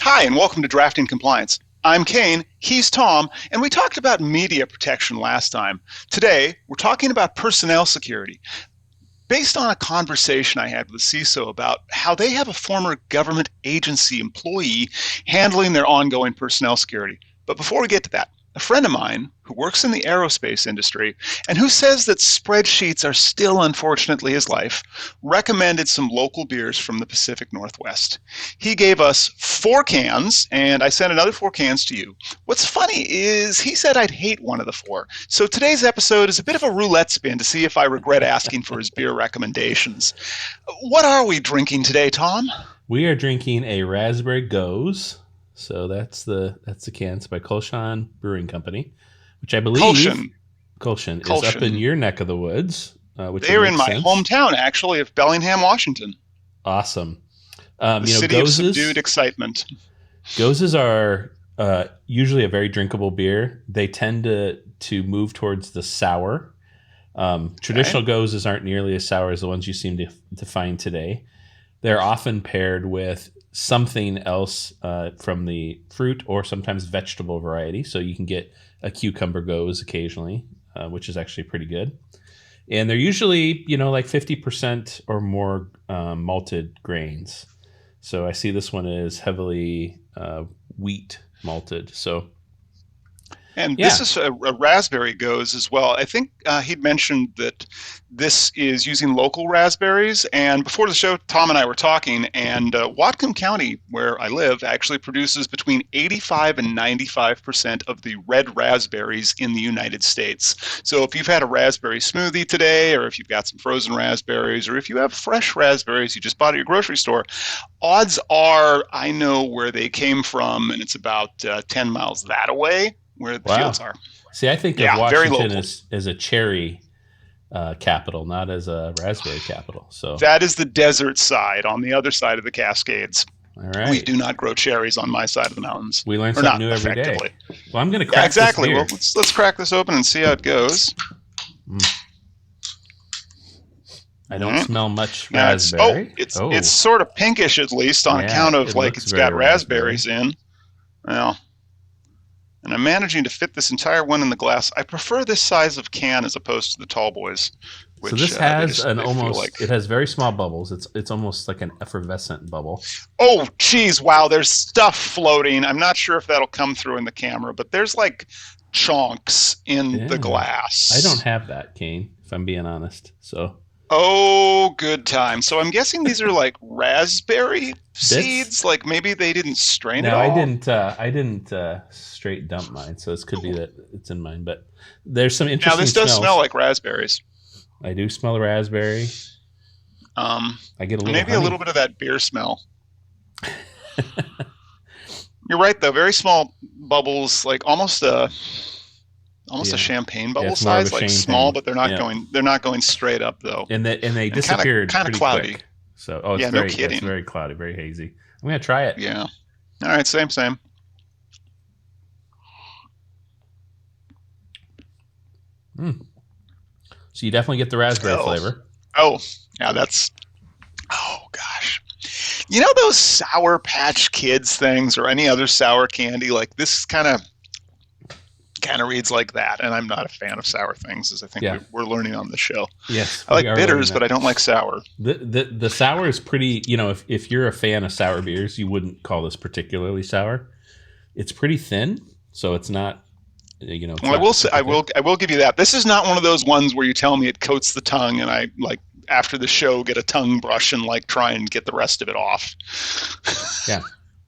Hi, and welcome to Drafting Compliance. I'm Kane, he's Tom, and we talked about media protection last time. Today, we're talking about personnel security. Based on a conversation I had with CISO about how they have a former government agency employee handling their ongoing personnel security. But before we get to that, a friend of mine who works in the aerospace industry and who says that spreadsheets are still, unfortunately, his life, recommended some local beers from the Pacific Northwest. He gave us 4 cans, and I sent another 4 cans to you. What's funny is he said I'd hate one of the 4. So today's episode is a bit of a roulette spin to see if I regret asking for his beer recommendations. What are we drinking today, Tom? We are drinking a Raspberry Goes. So that's the can. It's by Kolshan Brewing Company, which I believe Kolshan is up in your neck of the woods. They're in my hometown, actually, of Bellingham, Washington. Awesome. The city of subdued excitement. Goses are usually a very drinkable beer. They tend to move towards the sour. Traditional Goses aren't nearly as sour as the ones you seem to find today. They're often paired with something else from the fruit or sometimes vegetable variety. So you can get a cucumber Gose occasionally, which is actually pretty good. And they're usually, like 50% or more malted grains. So I see this one is heavily wheat malted. And this is a raspberry Gose as well. I think he'd mentioned that this is using local raspberries. And before the show, Tom and I were talking, and Whatcom County, where I live, actually produces between 85 and 95% of the red raspberries in the United States. So if you've had a raspberry smoothie today, or if you've got some frozen raspberries, or if you have fresh raspberries you just bought at your grocery store, odds are I know where they came from, and it's about 10 miles that away, where the fields are. See, I think of Washington as a cherry capital, not as a raspberry capital. So that is the desert side, on the other side of the Cascades. All right. We do not grow cherries on my side of the mountains. We learn something new every day. Well, I'm going to crack this beer. Well, let's crack this open and see how it goes. I don't smell much raspberry. It's sort of pinkish, at least, on account of it's got raspberries in. Well, and I'm managing to fit this entire one in the glass. I prefer this size of can as opposed to the tall boys. Which, so this has it has very small bubbles. It's almost like an effervescent bubble. Oh, geez, wow, there's stuff floating. I'm not sure if that'll come through in the camera, but there's like chunks in the glass. I don't have that, Kane, if I'm being honest. So. Oh, good time. So I'm guessing these are like raspberry seeds. Like maybe they didn't strain it all. No, I didn't straight dump mine. So this could be that it's in mine. But there's some interesting. Now this does smell like raspberries. I do smell the raspberry. I get a little bit of that beer smell. You're right, though. Very small bubbles, like almost a champagne bubble size, like small, but they're not going straight up though. And they disappeared kind of cloudy. Quick. So it's no kidding. It's very cloudy, very hazy. I'm gonna try it. Yeah. All right, same. So you definitely get the raspberry flavor. Oh, yeah, oh gosh. You know those Sour Patch Kids things or any other sour candy? Like this kind of reads like that, and I'm not a fan of sour things, as I think we're learning on the show. Yes, I like bitters, but I don't like sour. The sour is pretty. If you're a fan of sour beers, you wouldn't call this particularly sour. It's pretty thin, so it's not. Well, I will give you that. This is not one of those ones where you tell me it coats the tongue, and I after the show get a tongue brush and try and get the rest of it off. Yeah.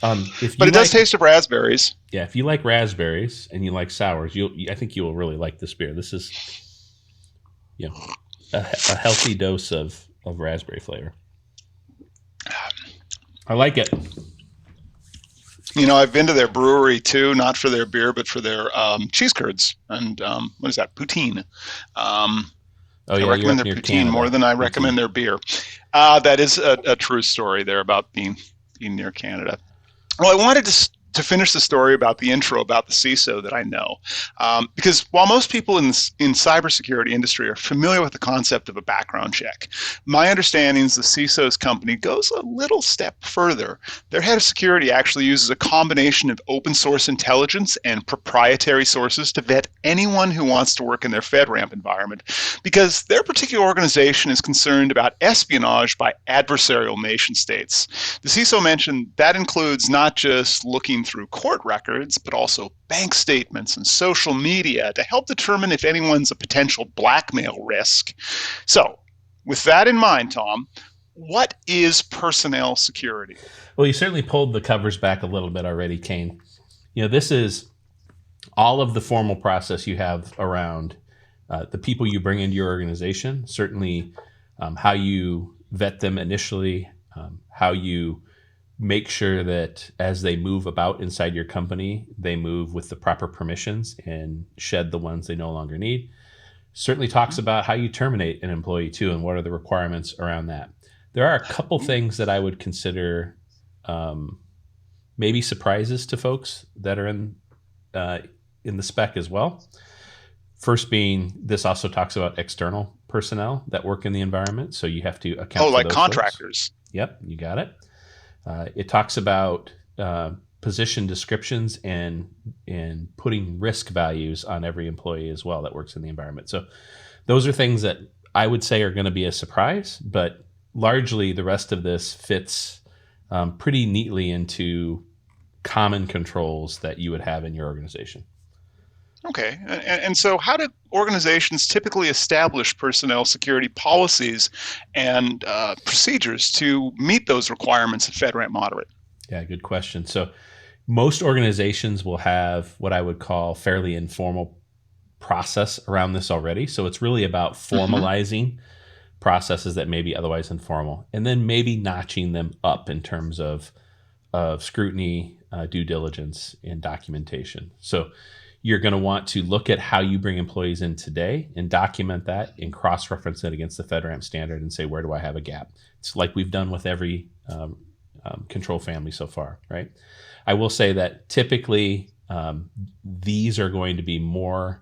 But it does taste of raspberries. Yeah, if you like raspberries and you like sours, I think you will really like this beer. This is, a healthy dose of raspberry flavor. I like it. I've been to their brewery too, not for their beer, but for their cheese curds and what is that? Poutine. I recommend their poutine more than I recommend their beer. That is a true story there about being near Canada. Well, I wanted to to finish the story about the intro about the CISO that I know. Because while most people in cybersecurity industry are familiar with the concept of a background check, my understanding is the CISO's company goes a little step further. Their head of security actually uses a combination of open source intelligence and proprietary sources to vet anyone who wants to work in their FedRAMP environment, because their particular organization is concerned about espionage by adversarial nation states. The CISO mentioned that includes not just looking through court records, but also bank statements and social media to help determine if anyone's a potential blackmail risk. So, with that in mind, Tom, what is personnel security? Well, you certainly pulled the covers back a little bit already, Kane. This is all of the formal process you have around the people you bring into your organization, certainly how you vet them initially, how you make sure that as they move about inside your company, they move with the proper permissions and shed the ones they no longer need. Certainly talks about how you terminate an employee too, and what are the requirements around that. There are a couple things that I would consider maybe surprises to folks that are in the spec as well. First being, this also talks about external personnel that work in the environment, so you have to account for like those contractors. Folks. Yep, you got it. It talks about position descriptions and putting risk values on every employee as well that works in the environment. So those are things that I would say are going to be a surprise, but largely the rest of this fits pretty neatly into common controls that you would have in your organization. Okay. And so how do organizations typically establish personnel security policies and procedures to meet those requirements of FedRAMP Moderate? Yeah, good question. So most organizations will have what I would call fairly informal process around this already. So it's really about formalizing processes that may be otherwise informal, and then maybe notching them up in terms of scrutiny, due diligence, and documentation. So you're going to want to look at how you bring employees in today and document that and cross-reference it against the FedRAMP standard and say, where do I have a gap? It's like we've done with every control family so far, right? I will say that typically these are going to be more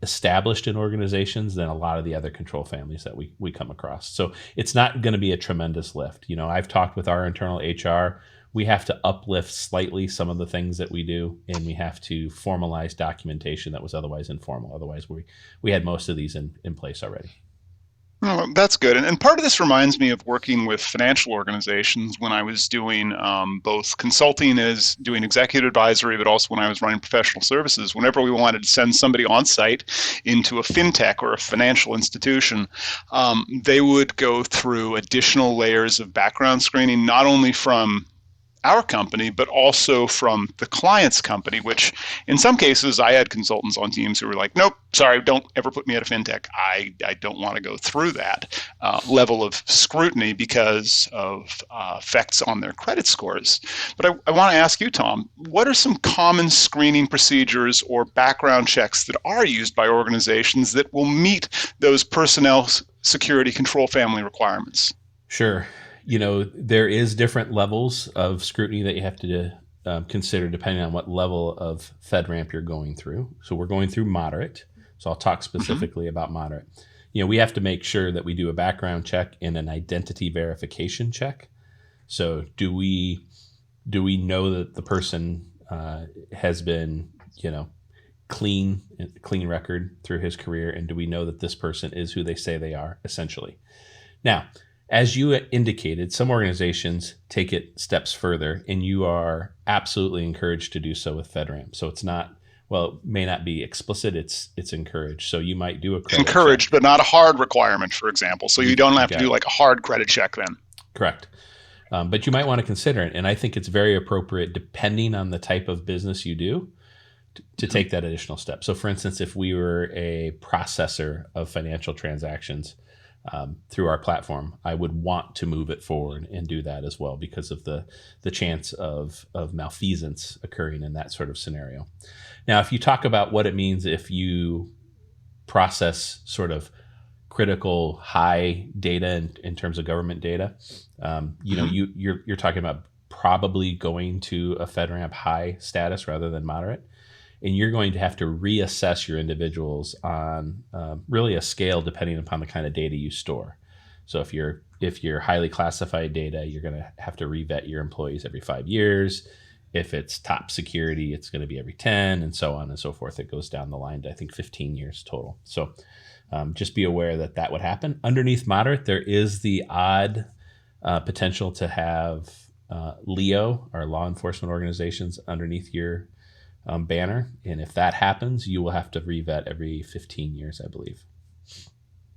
established in organizations than a lot of the other control families that we come across. So it's not going to be a tremendous lift. I've talked with our internal HR. We have to uplift slightly some of the things that we do, and we have to formalize documentation that was otherwise informal. Otherwise, we had most of these in place already. Oh, that's good. And part of this reminds me of working with financial organizations when I was doing both consulting as doing executive advisory, but also when I was running professional services. Whenever we wanted to send somebody on site into a fintech or a financial institution, they would go through additional layers of background screening, not only from our company, but also from the client's company, which in some cases I had consultants on teams who were like, nope, sorry, don't ever put me at a fintech. I don't want to go through that level of scrutiny because of effects on their credit scores. But I want to ask you, Tom, what are some common screening procedures or background checks that are used by organizations that will meet those personnel security control family requirements? Sure. There is different levels of scrutiny that you have to consider depending on what level of FedRAMP you're going through. So we're going through moderate. So I'll talk specifically about moderate. We have to make sure that we do a background check and an identity verification check. So do we know that the person has been, clean record through his career, and do we know that this person is who they say they are, essentially? Now, as you indicated, some organizations take it steps further, and you are absolutely encouraged to do so with FedRAMP. So it's not, it may not be explicit, it's encouraged. So you might do a credit encouraged, check. But not a hard requirement, for example. So you don't have to do like a hard credit check then. Correct. But you might want to consider it. And I think it's very appropriate, depending on the type of business you do, to take that additional step. So for instance, if we were a processor of financial transactions, through our platform, I would want to move it forward and do that as well because of the chance of malfeasance occurring in that sort of scenario. Now, if you talk about what it means if you process sort of critical high data in terms of government data, you're talking about probably going to a FedRAMP high status rather than moderate. And you're going to have to reassess your individuals on really a scale depending upon the kind of data you store. So if you're highly classified data, you're going to have to revet your employees every 5 years. If it's top security, it's going to be every 10, and so on and so forth. It goes down the line to, I think, 15 years total. So just be aware that would happen. Underneath moderate, there is the odd potential to have LEO, or law enforcement organizations, underneath your banner. And if that happens, you will have to revet every 15 years, I believe.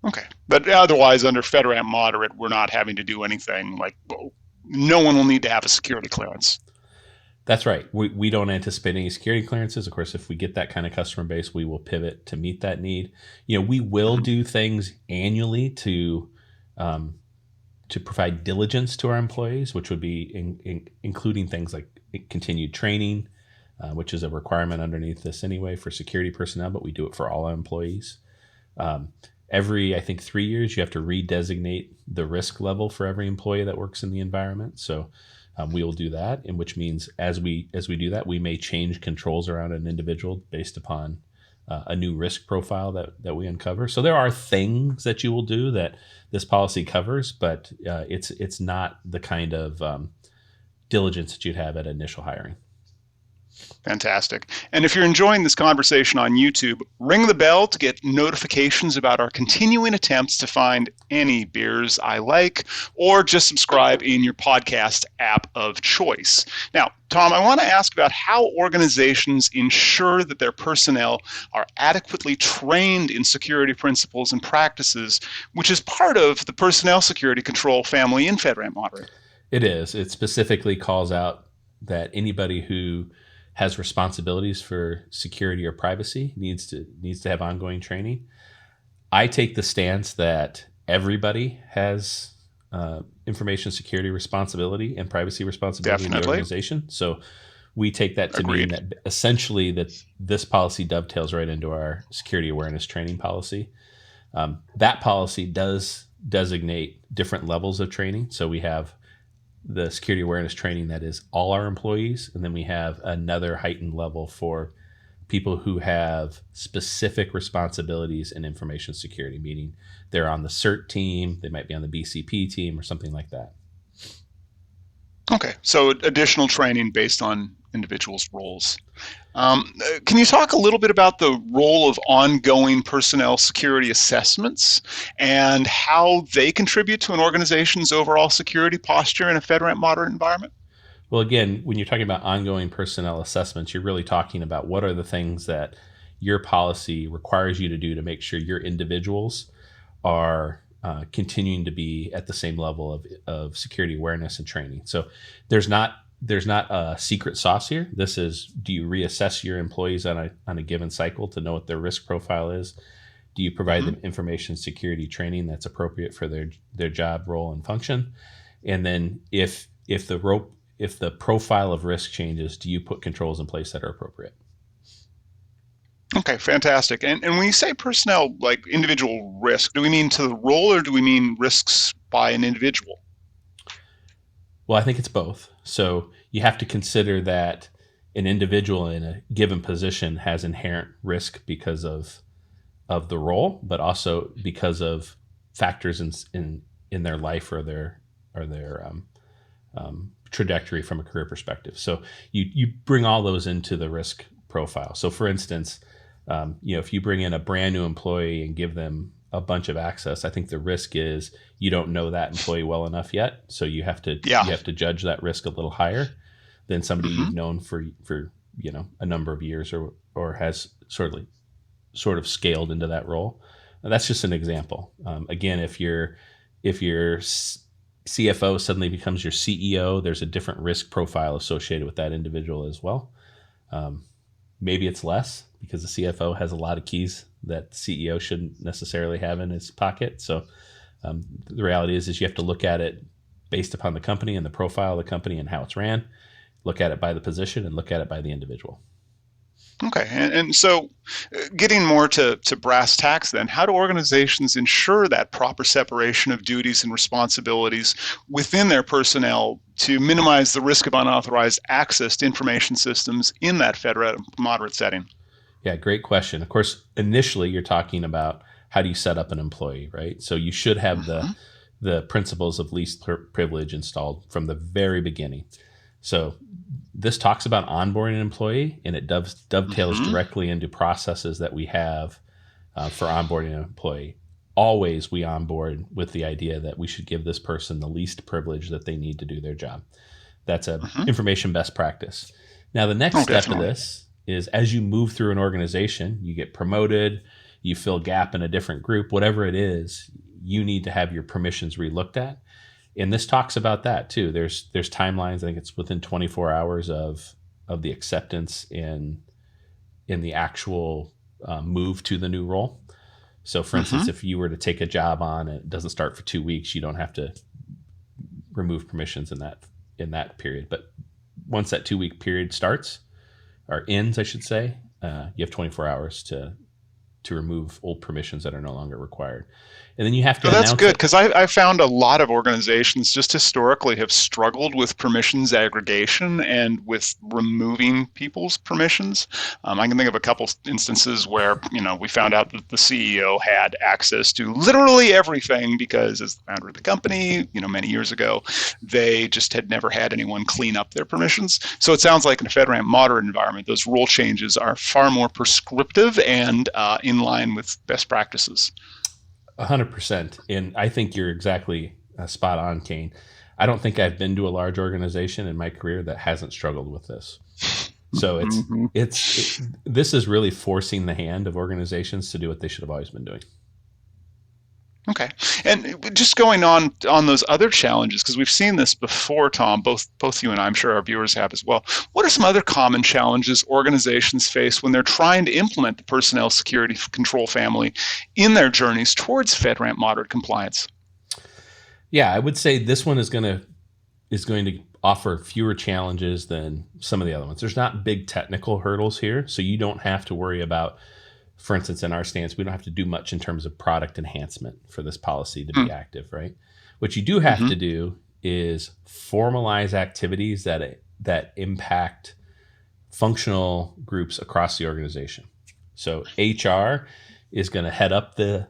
Okay. But otherwise, under FedRAMP moderate, we're not having to do anything. Like, no one will need to have a security clearance. That's right. We don't anticipate any security clearances. Of course, if we get that kind of customer base, we will pivot to meet that need. We will do things annually to provide diligence to our employees, which would be including things like continued training, which is a requirement underneath this anyway for security personnel, but we do it for all our employees. Every, I think, 3 years, you have to redesignate the risk level for every employee that works in the environment. So we will do that, and which means as we do that, we may change controls around an individual based upon a new risk profile that we uncover. So there are things that you will do that this policy covers, but it's not the kind of diligence that you'd have at initial hiring. Fantastic. And if you're enjoying this conversation on YouTube, ring the bell to get notifications about our continuing attempts to find any beers I like, or just subscribe in your podcast app of choice. Now, Tom, I want to ask about how organizations ensure that their personnel are adequately trained in security principles and practices, which is part of the personnel security control family in FedRAMP Moderate. It is. It specifically calls out that anybody who has responsibilities for security or privacy needs to have ongoing training. I take the stance that everybody has information security responsibility and privacy responsibility in the organization. So we take that to mean that essentially that this policy dovetails right into our security awareness training policy. That policy does designate different levels of training. So we have the security awareness training that is all our employees, and then we have another heightened level for people who have specific responsibilities in information security, meaning they're on the CERT team, they might be on the BCP team, or something like that. Okay, so additional training based on individuals' roles. Can you talk a little bit about the role of ongoing personnel security assessments and how they contribute to an organization's overall security posture in a FedRAMP moderate environment? Well, again, when you're talking about ongoing personnel assessments, you're really talking about what are the things that your policy requires you to do to make sure your individuals are continuing to be at the same level of security awareness and training. So there's not a secret sauce here. This is, do you reassess your employees on a given cycle to know what their risk profile is? Do you provide them information security training that's appropriate for their job role and function? And then if the profile of risk changes, do you put controls in place that are appropriate? Okay, fantastic. And when you say personnel, like individual risk, do we mean to the role or do we mean risks by an individual? Well, I think it's both. So you have to consider that an individual in a given position has inherent risk because of the role, but also because of factors in their life or their trajectory from a career perspective. So you bring all those into the risk profile. So for instance, if you bring in a brand new employee and give them a bunch of access, I think the risk is you don't know that employee well enough yet. So you have to judge that risk a little higher than somebody you've known for a number of years or has sort of scaled into that role. Now, that's just an example. Again, if your CFO suddenly becomes your CEO, there's a different risk profile associated with that individual as well. Maybe it's less because the CFO has a lot of keys that the CEO shouldn't necessarily have in his pocket. So the reality is you have to look at it based upon the company and the profile of the company and how it's ran, look at it by the position, and look at it by the individual. Okay, and so getting more to brass tacks then, how do organizations ensure that proper separation of duties and responsibilities within their personnel to minimize the risk of unauthorized access to information systems in that FedRAMP moderate setting? Yeah, great question. Of course, initially you're talking about how do you set up an employee, right? So you should have Mm-hmm. the principles of least privilege installed from the very beginning. So this talks about onboarding an employee, and it dovetails Mm-hmm. directly into processes that we have for onboarding an employee. Always we onboard with the idea that we should give this person the least privilege that they need to do their job. That's a Mm-hmm. information best practice. Now the next Oh, step of definitely. this is as you move through an organization, you get promoted, you fill gap in a different group, whatever it is, you need to have your permissions relooked at. And this talks about that too. There's timelines. I think it's within 24 hours of the acceptance in the actual move to the new role. So, for Mm-hmm. instance, if you were to take a job on and it doesn't start for 2 weeks, you don't have to remove permissions in that period. But once that 2 week period starts or ends, I should say, you have 24 hours to remove old permissions that are no longer required, and then you have Oh, to that's announce good it. because I found a lot of organizations just historically have struggled with permissions aggregation and with removing people's permissions. I can think of a couple instances where we found out that the CEO had access to literally everything because, as the founder of the company, many years ago, they just had never had anyone clean up their permissions. So it sounds like in a FedRAMP moderate environment, those rule changes are far more prescriptive and in line with best practices. 100%. And I think you're exactly spot on, Kane. I don't think I've been to a large organization in my career that hasn't struggled with this. So Mm-hmm. this is really forcing the hand of organizations to do what they should have always been doing. Okay, and just going on those other challenges because we've seen this before, Tom. Both you and I'm sure our viewers have as well. What are some other common challenges organizations face when they're trying to implement the personnel security control family in their journeys towards FedRAMP moderate compliance? Yeah, I would say this one is going to offer fewer challenges than some of the other ones. There's not big technical hurdles here, so you don't have to worry about, for instance, in our stance, we don't have to do much in terms of product enhancement for this policy to be active, right? What you do have Mm-hmm. to do is formalize activities that impact functional groups across the organization. So HR is going to head up the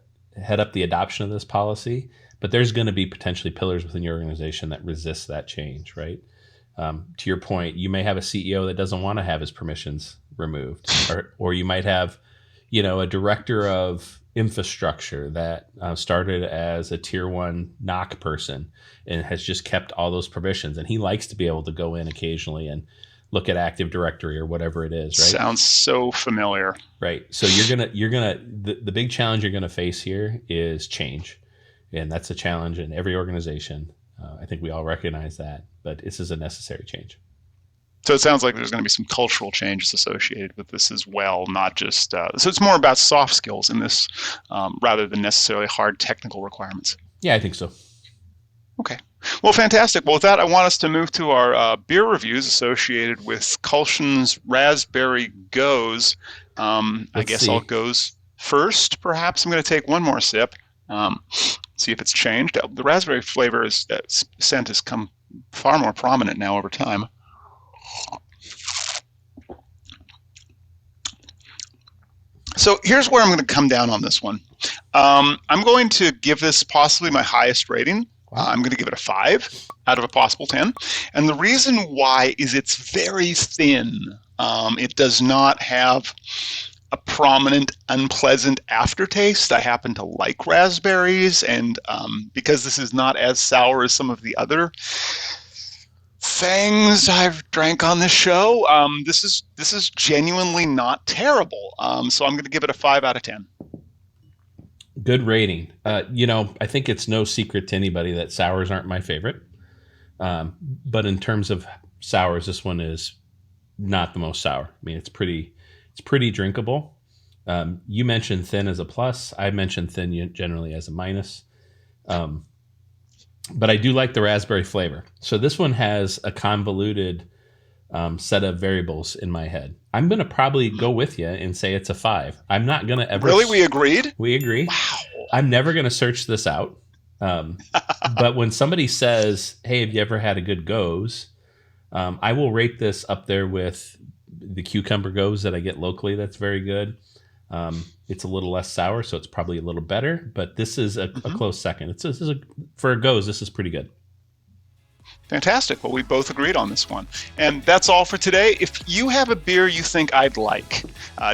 adoption of this policy, but there's going to be potentially pillars within your organization that resist that change, right? To your point, you may have a CEO that doesn't want to have his permissions removed, or you might have, a director of infrastructure that started as a tier one knock person and has just kept all those permissions, and he likes to be able to go in occasionally and look at Active Directory or whatever it is, right? Sounds so familiar. Right. So the big challenge you're gonna face here is change, and that's a challenge in every organization. I think we all recognize that, but this is a necessary change. So it sounds like there's going to be some cultural changes associated with this as well, not just. So it's more about soft skills in this rather than necessarily hard technical requirements. Yeah, I think so. Okay. Well, fantastic. Well, with that, I want us to move to our beer reviews associated with Culshan's Raspberry Goes. I Let's guess I'll see. goes first. Perhaps I'm going to take one more sip, see if it's changed. The raspberry flavor scent has come far more prominent now over time. So here's where I'm going to come down on this one. I'm going to give this possibly my highest rating. Wow. I'm going to give it a 5 out of a possible 10. And the reason why is it's very thin. It does not have a prominent, unpleasant aftertaste. I happen to like raspberries, and because this is not as sour as some of the other things I've drank on this show, this is genuinely not terrible. So I'm going to give it a 5 out of 10. Good rating. I think it's no secret to anybody that sours aren't my favorite. But in terms of sours, this one is not the most sour. I mean, it's pretty drinkable. You mentioned thin as a plus. I mentioned thin generally as a minus. But I do like the raspberry flavor. So this one has a convoluted set of variables in my head. I'm going to probably go with you and say it's a 5. I'm not going to ever. Really? We agreed? We agree. Wow. I'm never going to search this out. But when somebody says, hey, have you ever had a good goes? I will rate this up there with the cucumber goes that I get locally. That's very good. It's a little less sour, so it's probably a little better. But this is a close second. For a goes, this is pretty good. Fantastic. Well, we both agreed on this one. And that's all for today. If you have a beer you think I'd like,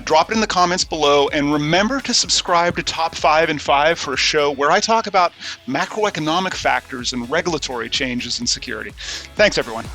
drop it in the comments below. And remember to subscribe to Top 5 and 5 for a show where I talk about macroeconomic factors and regulatory changes in security. Thanks, everyone.